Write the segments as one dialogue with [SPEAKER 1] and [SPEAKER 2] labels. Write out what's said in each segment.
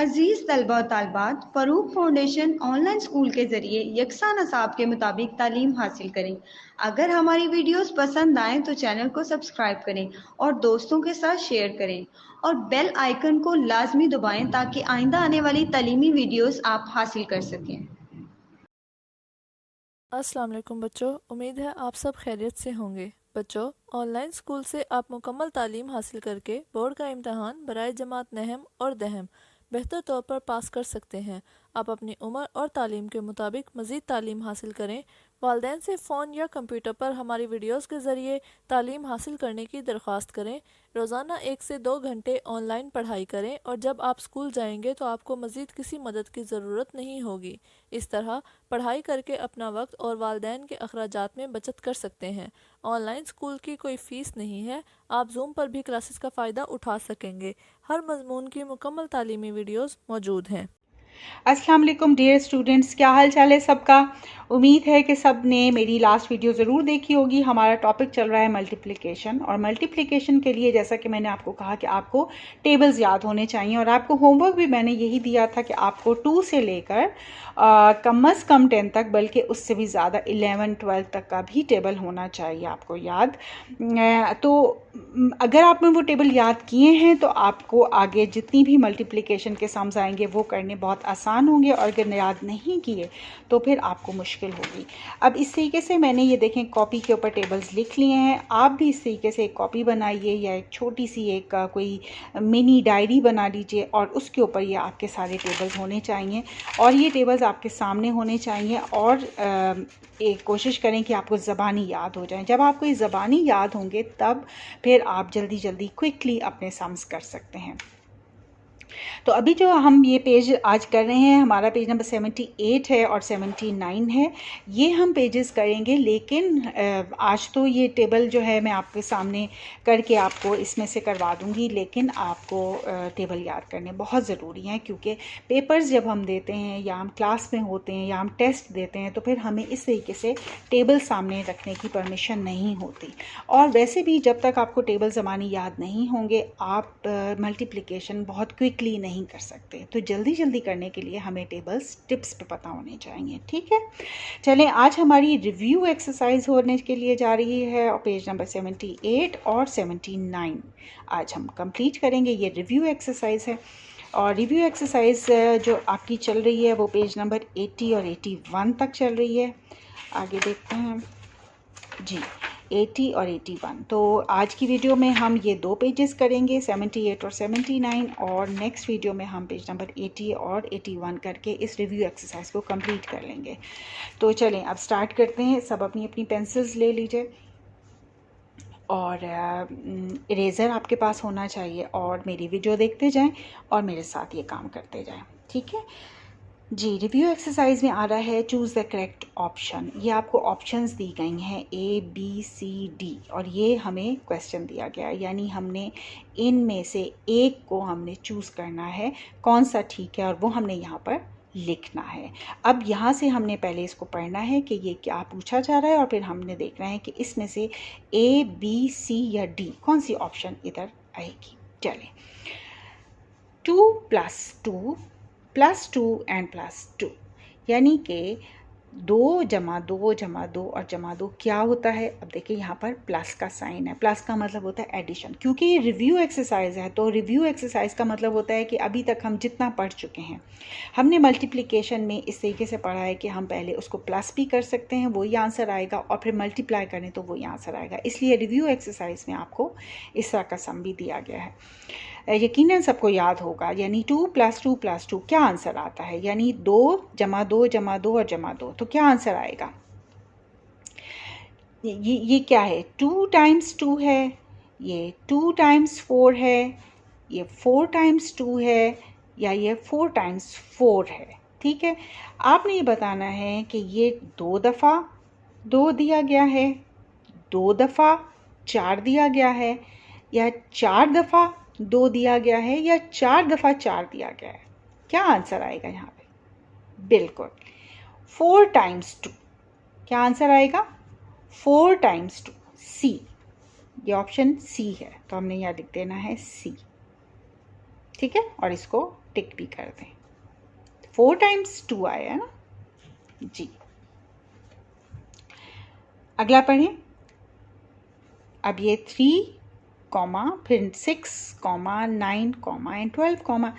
[SPEAKER 1] अजीज़ तलबा और तालबात, Farooq foundation online school के ज़रिए यकसा नसाब के मुताबिक तालीम हासिल करें। अगर हमारी वीडियोस पसंद आएँ तो चैनल को सब्सक्राइब करें और दोस्तों के साथ शेयर करें और बेल आइकन को लाजमी दबाएं ताकि आइंदा आने वाली तालीमी वीडियोस आप हासिल कर सकें।
[SPEAKER 2] अस्सलाम वालेकुम बच्चों, उम्मीद है आप सब खैरियत से होंगे। बच्चों, ऑनलाइन स्कूल से आप मुकम्मल तालीम हासिल करके बोर्ड का इम्तहान बराए जमात नहम और दहम बेहतर तौर पर पास कर सकते हैं। आप अपनी उम्र और तालीम के मुताबिक मज़ीद तालीम हासिल करें। वालिदैन से फ़ोन या कंप्यूटर पर हमारी वीडियोस के ज़रिए तालीम हासिल करने की दरख्वास्त करें। रोज़ाना 1 से 2 घंटे ऑनलाइन पढ़ाई करें और जब आप स्कूल जाएंगे तो आपको मज़ीद किसी मदद की ज़रूरत नहीं होगी। इस तरह पढ़ाई करके अपना वक्त और वालिदैन के अखराजात में बचत कर सकते हैं। ऑनलाइन स्कूल की कोई फ़ीस नहीं है। आप जूम पर भी क्लासेस का फ़ायदा उठा सकेंगे। हर मजमून की मुकम्मल तालीमी वीडियोस मौजूद हैं।
[SPEAKER 3] अस्सलाम वालेकुम डियर स्टूडेंट्स, क्या हाल चाल है सबका। उम्मीद है कि सब ने मेरी लास्ट वीडियो ज़रूर देखी होगी। हमारा टॉपिक चल रहा है मल्टीप्लिकेशन, और मल्टीप्लिकेशन के लिए जैसा कि मैंने आपको कहा कि आपको टेबल्स याद होने चाहिए, और आपको होमवर्क भी मैंने यही दिया था कि आपको 2 से लेकर कम अज़ कम 10 तक, बल्कि उससे भी ज़्यादा 11-12 तक का भी टेबल होना चाहिए आपको याद। तो अगर आपने वो टेबल याद किए हैं तो आपको आगे जितनी भी मल्टीप्लिकेशन के सम्स आएंगे वो करने बहुत आसान होंगे, और अगर याद नहीं किए तो फिर आपको मुश्किल होगी। अब इस तरीके से मैंने ये देखें कॉपी के ऊपर टेबल्स लिख लिए हैं। आप भी इस तरीके से एक कॉपी बनाइए या एक छोटी सी एक कोई मिनी डायरी बना लीजिए, और उसके ऊपर ये आपके सारे टेबल्स होने चाहिए, और ये टेबल्स आपके सामने होने चाहिए। और एक कोशिश करें कि आपको ज़बानी याद हो जाए। जब आपको ये ज़बानी याद होंगे तब फिर आप जल्दी जल्दी क्विकली अपने सम्स कर सकते हैं। तो अभी जो हम ये पेज आज कर रहे हैं, हमारा पेज नंबर 78 है और 79 है। ये हम पेजेस करेंगे, लेकिन आज तो ये टेबल जो है मैं आपके सामने करके आपको इसमें से करवा दूंगी, लेकिन आपको टेबल याद करने बहुत ज़रूरी हैं, क्योंकि पेपर्स जब हम देते हैं या हम क्लास में होते हैं या हम टेस्ट देते हैं तो फिर हमें इस तरीके से टेबल सामने रखने की परमिशन नहीं होती। और वैसे भी जब तक आपको टेबल ज़मानी याद नहीं होंगे आप मल्टीप्लिकेशन बहुत क्विकली नहीं कर सकते। तो जल्दी जल्दी करने के लिए हमें टेबल्स टिप्स पे पता होने चाहिए, ठीक है। चलें, आज हमारी रिव्यू एक्सरसाइज होने के लिए जा रही है, और पेज नंबर 78 और 79 आज हम कंप्लीट करेंगे। ये रिव्यू एक्सरसाइज है, और रिव्यू एक्सरसाइज जो आपकी चल रही है वो पेज नंबर 80 और 81 तक चल रही है। आगे देखते हैं जी, 80 और 81। तो आज की वीडियो में हम ये 2 पेजेस करेंगे, 78 और 79, और नेक्स्ट वीडियो में हम पेज नंबर 80 और 81 करके इस रिव्यू एक्सरसाइज को कंप्लीट कर लेंगे। तो चलें अब स्टार्ट करते हैं। सब अपनी अपनी पेंसिल्स ले लीजिए, और इरेज़र आपके पास होना चाहिए, और मेरी वीडियो देखते जाएं और मेरे साथ ये काम करते जाएं, ठीक है जी। रिव्यू एक्सरसाइज में आ रहा है चूज़ द करेक्ट ऑप्शन। ये आपको ऑप्शंस दी गई हैं ABCD, और ये हमें क्वेश्चन दिया गया है, यानी हमने इनमें से एक को हमने चूज़ करना है, कौन सा ठीक है, और वो हमने यहाँ पर लिखना है। अब यहाँ से हमने पहले इसको पढ़ना है कि ये क्या पूछा जा रहा है, और फिर हमने देखना है कि इसमें से A, B, C या D कौन सी ऑप्शन इधर आएगी। चलें, 2 + 2 + 2 एंड +2, यानी कि 2 + 2 + 2 और +2 क्या होता है। अब देखिए यहाँ पर प्लस का साइन है, प्लस का मतलब होता है एडिशन। क्योंकि ये रिव्यू एक्सरसाइज है तो रिव्यू एक्सरसाइज का मतलब होता है कि अभी तक हम जितना पढ़ चुके हैं, हमने मल्टीप्लिकेशन में इस तरीके से पढ़ा है कि हम पहले उसको प्लस भी कर सकते हैं, वही आंसर आएगा, और फिर मल्टीप्लाई करें तो वही आंसर आएगा। इसलिए रिव्यू एक्सरसाइज में आपको इस तरह का सम भी दिया गया है। यकीनन सबको याद होगा, यानी 2 + 2 + 2 क्या आंसर आता है, यानी 2 + 2 + 2 और +2, तो क्या आंसर आएगा। ये क्या है, 2 × 2 है, ये 2 × 4 है, ये 4 × 2 है, या ये 4 × 4 है। ठीक है, आपने ये बताना है कि ये 2 दफ़ा 2 दिया गया है, 2 दफ़ा 4 दिया गया है, या 4 दफ़ा 2 दिया गया है, या 4 दफ़ा 4 दिया गया है। क्या आंसर आएगा यहाँ पे। बिल्कुल 4 × 2। क्या आंसर आएगा, 4 × 2, C। ये ऑप्शन C है, तो हमने यहाँ लिख देना है C, ठीक है, और इसको टिक भी कर दें। 4 टाइम्स 2 आया है ना जी। अगला पढ़ें। अब ये 3 कॉमा फिर 6 कॉमा 9 कॉमा एंड 12 कॉमा।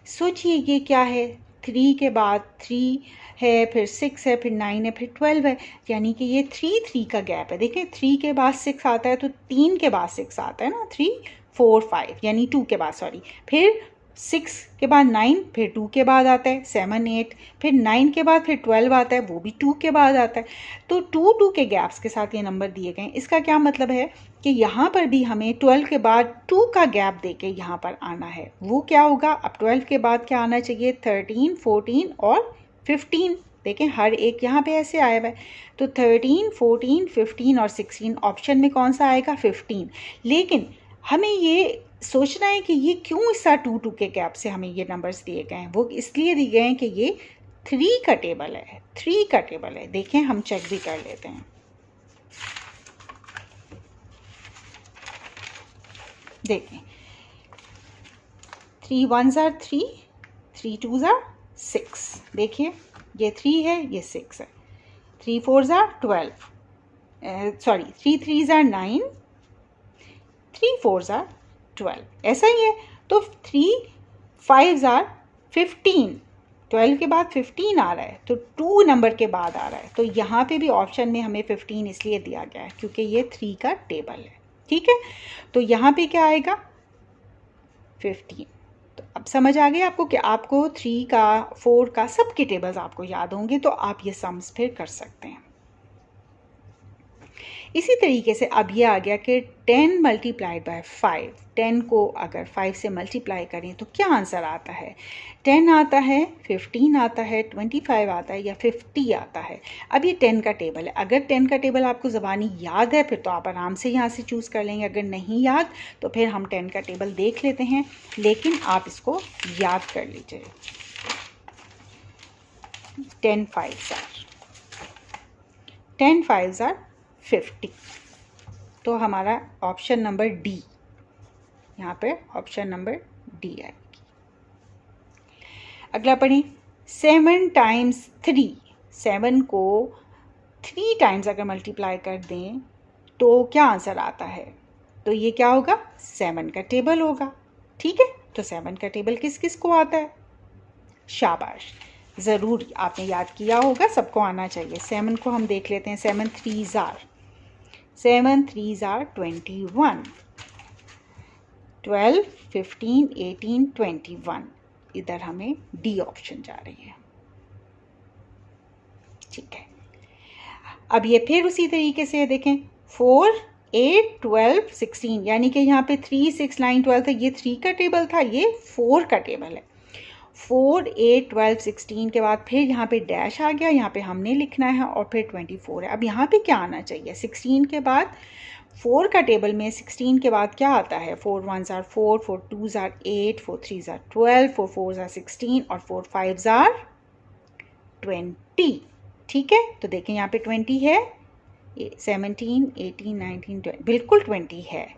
[SPEAKER 3] सोचिए ये क्या है, 3 के बाद 3 है, फिर 6 है, फिर 9 है, फिर 12 है, यानी कि ये 3 का गैप है। देखें 3 के बाद 6 आता है तो 3 के बाद 6 आता है ना, 3 4 5 यानी 2 के बाद, सॉरी, फिर 6 के बाद 9, फिर 2 के बाद आता है 7 8, फिर 9 के बाद फिर 12 आता है, वो भी 2 के बाद आता है। तो 2 के गैप्स के साथ ये नंबर दिए गए हैं। इसका क्या मतलब है कि यहाँ पर भी हमें 12 के बाद 2 का गैप देके यहाँ पर आना है। वो क्या होगा, अब 12 के बाद क्या आना चाहिए, 13 14 और 15। देखें हर एक यहाँ पे ऐसे आया हुआ है, तो 13 14 15 और 16, ऑप्शन में कौन सा आएगा, 15। लेकिन हमें ये सोचना है कि ये क्यों इस 2 के गैप से हमें ये नंबर्स दिए गए हैं। वो इसलिए दिए गए हैं कि ये 3 का टेबल है, 3 का टेबल है। देखें हम चेक भी कर लेते हैं। देखें 3 1s are 3, 3 2s are 6। देखिए ये 3 है, ये 6 है। 3 4s are 12, sorry 3 3s are 9, 3 4s are 12, ऐसा ही है। तो 3 5s are 15, 12 के बाद 15 आ रहा है, तो 2 नंबर के बाद आ रहा है। तो यहाँ पे भी ऑप्शन में हमें 15 इसलिए दिया गया है क्योंकि ये 3 का टेबल है। ठीक है, तो यहाँ पे क्या आएगा, 15। तो अब समझ आ गया आपको कि आपको 3 का 4 का सबके टेबल्स आपको याद होंगे, तो आप ये सम्स फिर कर सकते हैं। इसी तरीके से अब ये आ गया कि 10 मल्टीप्लाइड बाय 5, 10 को अगर 5 से मल्टीप्लाई करें तो क्या आंसर आता है, 10 आता है, 15 आता है, 25 आता है या 50 आता है। अब ये 10 का टेबल है। अगर 10 का टेबल आपको ज़बानी याद है फिर तो आप आराम से यहाँ से चूज़ कर लेंगे, अगर नहीं याद तो फिर हम 10 का टेबल देख लेते हैं, लेकिन आप इसको याद कर लीजिए। 10 5s are 50। तो हमारा ऑप्शन नंबर डी, यहाँ पे ऑप्शन नंबर डी आएगी। अगला पढ़ें। 7 टाइम्स 3, 7 को 3 टाइम्स अगर मल्टीप्लाई कर दें तो क्या आंसर आता है, तो ये क्या होगा, 7 का टेबल होगा। ठीक है, तो 7 का टेबल किस किस को आता है, शाबाश, ज़रूर आपने याद किया होगा, सबको आना चाहिए। 7 को हम देख लेते हैं। 7 3s are 21, 12 15 18 21। इधर हमें डी ऑप्शन जा रही है। ठीक है, अब ये फिर उसी तरीके से देखें, 4 8 12 16, यानी कि यहाँ पे 3 6 9 12 था, ये 3 का टेबल था, ये 4 का टेबल है। 4 8 12 16 के बाद फिर यहाँ पे डैश आ गया, यहाँ पे हमने लिखना है, और फिर 24 है। अब यहाँ पे क्या आना चाहिए, 16 के बाद 4 का टेबल में 16 के बाद क्या आता है, 4 1s are 4, 4 2s are 8, 4 3s are 12, 4 4s are 16 और 4 5s are 20। ठीक है, तो देखें यहाँ पे 20 है, 17 18 19 20, बिल्कुल 20 है,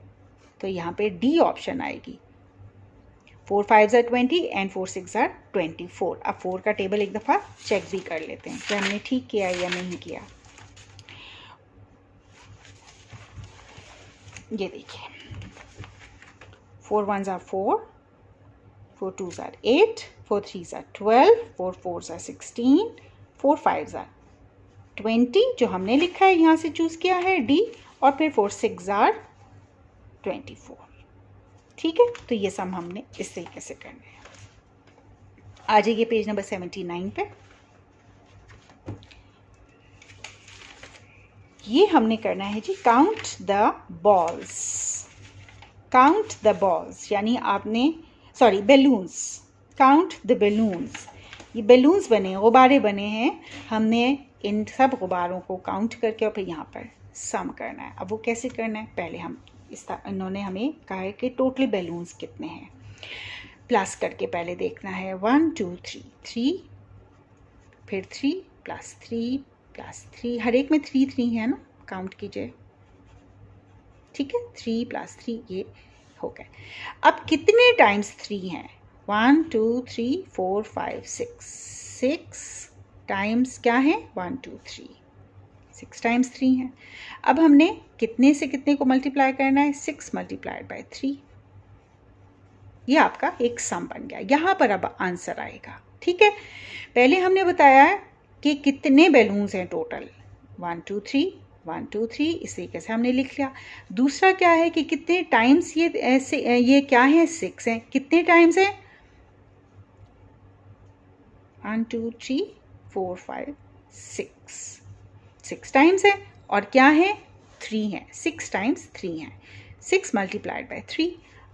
[SPEAKER 3] तो यहाँ पे डी ऑप्शन आएगी। 4 5s are 20 एंड 4 6 are 24। अब 4 का टेबल एक दफ़ा चेक भी कर लेते हैं कि हमने ठीक किया या नहीं किया। ये देखिए, 4 1s are 4, 4 2s are 8, 4 3s are 12, 4 4s are 16, 4 5s are 20, जो हमने लिखा है यहाँ से चूज़ किया है डी, और फिर 4 6 are 24। ठीक है, तो ये सम हमने इस तरीके से करना है। आ जाइए पेज नंबर 79 पे। ये हमने करना है जी, count the balls. Count the balls यानी आपने, sorry balloons, count the balloons. ये बैलून्स बने, गुब्बारे बने हैं, हमने इन सब गुब्बारों को काउंट करके और फिर यहाँ पर सम करना है। अब वो कैसे करना है, पहले हम इन्होंने हमें कहा है कि टोटल बैलून्स कितने हैं, प्लस करके पहले देखना है। 1 2 3, 3 फिर 3 प्लस 3 प्लस 3, हर एक में 3 3 है ना, काउंट कीजिए। ठीक है, 3 प्लस 3 ये हो गए। अब कितने टाइम्स 3 हैं, 1 2 3 4 5 6 6 टाइम्स क्या है 1 2 3 6 टाइम्स 3 है। अब हमने कितने से कितने को मल्टीप्लाई करना है 6 मल्टीप्लाइड बाय 3। ये आपका एक सम बन गया। यहाँ पर अब आंसर आएगा। ठीक है, पहले हमने बताया कि कितने बैलून्स हैं टोटल 1 2 3 1 2 3 इस तरीके से हमने लिख लिया। दूसरा क्या है कि कितने टाइम्स ये ऐसे ये क्या है 6 हैं। कितने टाइम्स है 1 2 3 4 5 6 टाइम्स है। और क्या है 3 है, 6 टाइम्स 3 है, 6 मल्टीप्लाइड बाय 3।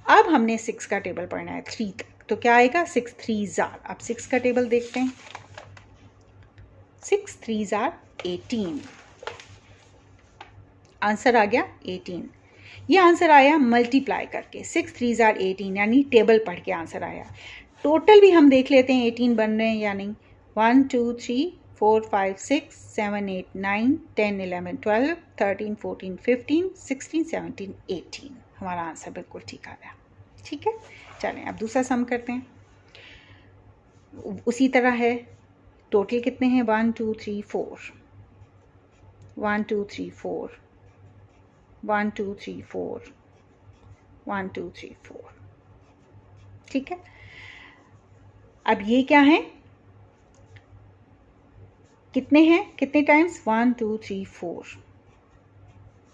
[SPEAKER 3] अब हमने 6 का टेबल पढ़ना है 3 तक, तो क्या आएगा 6 3 जार। अब 6 का टेबल देखते हैं। 6 3 जार 18, आंसर आ गया 18। ये आंसर आया मल्टीप्लाई करके 6 3 जार 18, यानी टेबल पढ़ के आंसर आया। टोटल भी हम देख लेते हैं 18 बन रहे हैं या नहीं। 1 2 3 4 5 6 7 8 9 10 11 12 13 14 15 16 17 18, हमारा आंसर बिल्कुल ठीक आ गया। ठीक है, चलें अब दूसरा सम करते हैं। उसी तरह है, टोटल कितने हैं 1 2 3 4 1 2 3 4 1 2 3 4 1 2 3 4। ठीक है, अब ये क्या है, कितने हैं, कितने टाइम्स 1 2 3 4,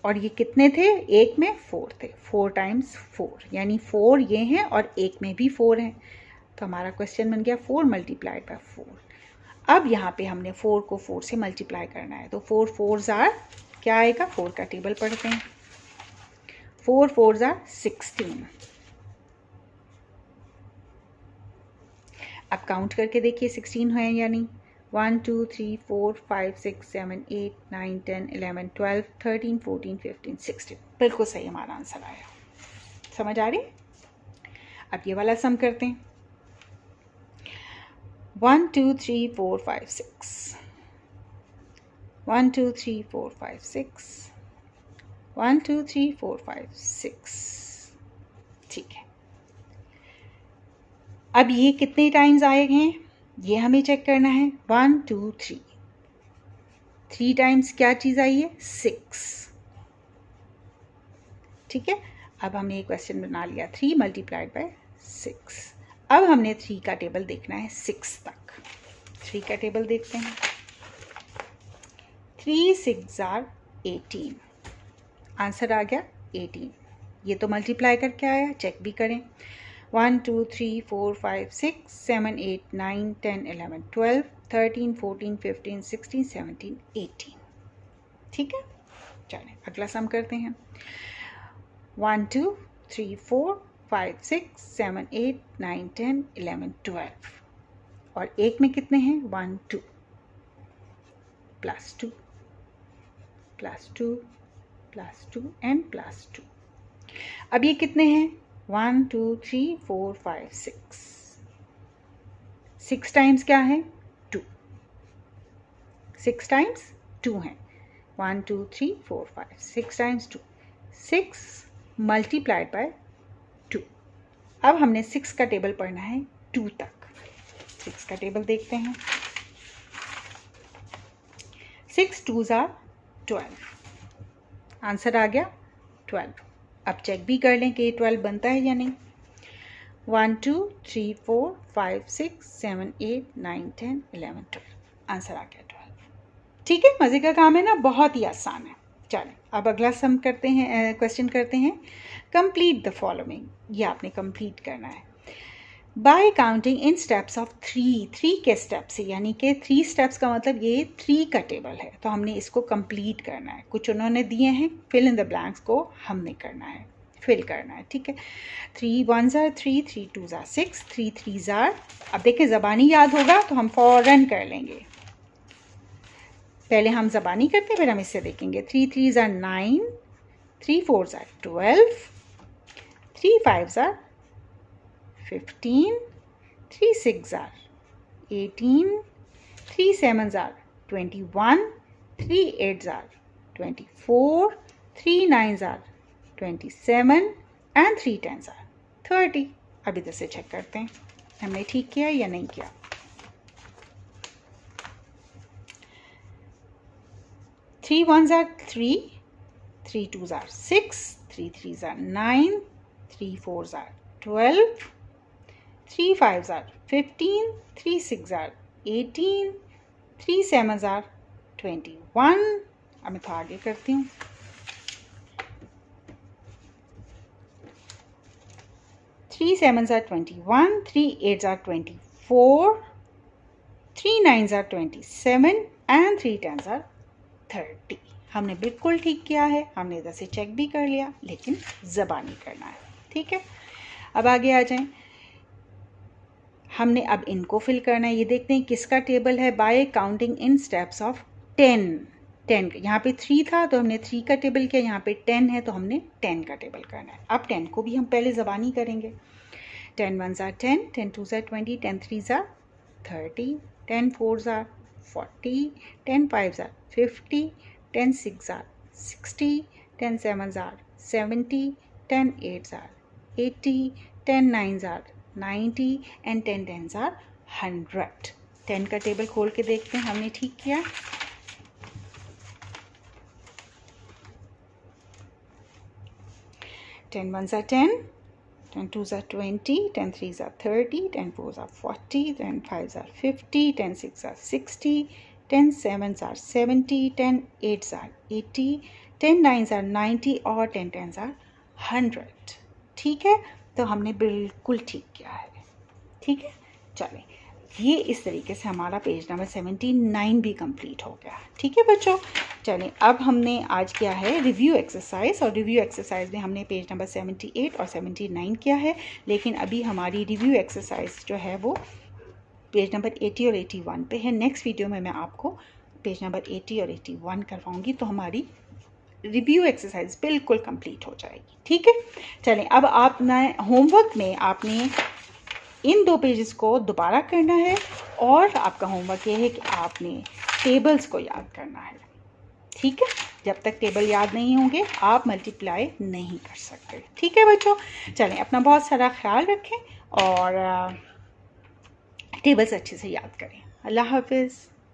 [SPEAKER 3] और ये कितने थे, एक में 4 थे, 4 टाइम्स 4, यानी 4 ये हैं और एक में भी 4 हैं। तो हमारा क्वेश्चन बन गया 4 मल्टीप्लाइड बाय 4। अब यहाँ पे हमने 4 को 4 से मल्टीप्लाई करना है, तो 4 4 जार क्या आएगा, 4 का टेबल पढ़ते हैं। 4 4 जार 16। अब काउंट करके देखिए 16 है या नहीं। 1 2 3 4 5 6 7 8 9 10 11 12 13 14 15 16, बिल्कुल सही हमारा आंसर आया। समझ आ रही। अब ये वाला सम करते हैं। 1 2 3 4 5 6 1 2 3 4 5 6 1 2 3 4 5 6। ठीक है, अब ये कितने टाइम्स आए हैं ये हमें चेक करना है। 1 2 3, 3 टाइम्स क्या चीज़ आई है 6। ठीक है, अब हमने एक क्वेश्चन बना लिया 3 मल्टीप्लाइड बाय 6। अब हमने 3 का टेबल देखना है 6 तक। 3 का टेबल देखते हैं। 3 6 जार 18, आंसर आ गया 18। ये तो मल्टीप्लाई करके आया, चेक भी करें। 1 2 3 4 5 6 7 8 9 10 11 12 13 14 15 16 17 18। ठीक है, चलें अगला सम करते हैं। 1 2 3 4 5 6 7 8 9 10 11 12, और एक में कितने हैं 1 2 plus 2 plus 2 plus 2 and plus 2। अब ये कितने हैं 1 2 3 4 5 6। 6 टाइम्स क्या है 2, 6 टाइम्स 2 है। 1 2 3 4 5 6 टाइम्स 2, 6 मल्टीप्लाइड बाय 2। अब हमने 6 का टेबल पढ़ना है 2 तक। 6 का टेबल देखते हैं। 6 2 जार 12, आंसर आ गया 12। अब चेक भी कर लें कि 12 बनता है या नहीं। 1 2 3 4 5 6 7 8 9 10 11 12, आंसर आ गया 12। ठीक है, मज़े का काम है ना, बहुत ही आसान है। चलें अब अगला सम करते हैं, क्वेश्चन करते हैं। कंप्लीट द फॉलोइंग, ये आपने कंप्लीट करना है bye counting in steps of 3 के स्टेप से, यानी कि 3 स्टेप्स का मतलब ये 3 का टेबल है, तो हमने इसको कंप्लीट करना है। कुछ उन्होंने दिए हैं, फिल इन द ब्लैंक्स को हमने करना है, फिल करना है। ठीक है, 3 1 जार 3 3 2 जार 6 3 3 जार। अब देखें ज़बानी याद होगा तो हम फ़ौरन कर लेंगे। पहले हम ज़बानी करते हैं, फिर हम इससे देखेंगे। 3 3 jar 9 3 4 jar 12 3 5 jar 15 3 6 jar 18 3 7 jar 21 3 8 jar 24 3 9 jar 27 and 3 10 jar 30। अब इधर से चेक करते हैं। हमने ठीक किया या नहीं किया? Three ones are 3, 3 2s are 6, 3 3s are 9, 3 4s are 12, 3 5s are 15, 3 6s are 18, 3 7s are 21। अब मैं थोड़ा आगे करती हूँ। 3 7s are 21, 3 8s are 24, 3 9s are 27 and 3 10s are 30। हमने बिल्कुल ठीक किया है, हमने इधर से चेक भी कर लिया, लेकिन ज़बानी करना है। ठीक है, अब आगे आ जाएं। हमने अब इनको फिल करना है। ये देखते हैं किसका टेबल है। Bye counting in steps of 10। यहाँ पे 3 था तो हमने 3 का टेबल किया, यहाँ पे 10 है तो हमने 10 का टेबल करना है। अब 10 को भी हम पहले ज़बानी करेंगे। 10 1s are 10, 10 2s are 20, 10 3s are 30, 10 4s are 40, 10 5s are 50, 10 6s are 60, 10 7s are 70, 10 8s are 80, 10 9s are 90 and 10 10s are 100। 10 का टेबल खोल के देखते हैं हमने ठीक किया। Ten 1s are 10, 10 2s are 20, 10 3s are 30, 10 4s are 40, 10 5s are 50, 10 6s are 60, 10 7s are 70, 10 8s are 80, 10 9s are 90 और 10 10s are 100। ठीक है, तो हमने बिल्कुल ठीक किया है। ठीक है, चलें, ये इस तरीके से हमारा पेज नंबर 79 भी कंप्लीट हो गया। ठीक है बच्चों, चलें अब हमने आज किया है रिव्यू एक्सरसाइज, और रिव्यू एक्सरसाइज में हमने पेज नंबर 78 और 79 किया है, लेकिन अभी हमारी रिव्यू एक्सरसाइज जो है वो पेज नंबर 80 और 81 पे है। नेक्स्ट वीडियो में मैं आपको पेज नंबर 80 और 81 करवाऊँगी, तो हमारी रिव्यू एक्सरसाइज बिल्कुल कंप्लीट हो जाएगी। ठीक है, चलें अब आपने होमवर्क में आपने इन 2 पेजेस को दोबारा करना है, और आपका होमवर्क ये है कि आपने टेबल्स को याद करना है। ठीक है, जब तक टेबल याद नहीं होंगे आप मल्टीप्लाई नहीं कर सकते। ठीक है बच्चों, चलें अपना बहुत सारा ख्याल रखें और टेबल्स अच्छे से याद करें। अल्लाह हाफिज़।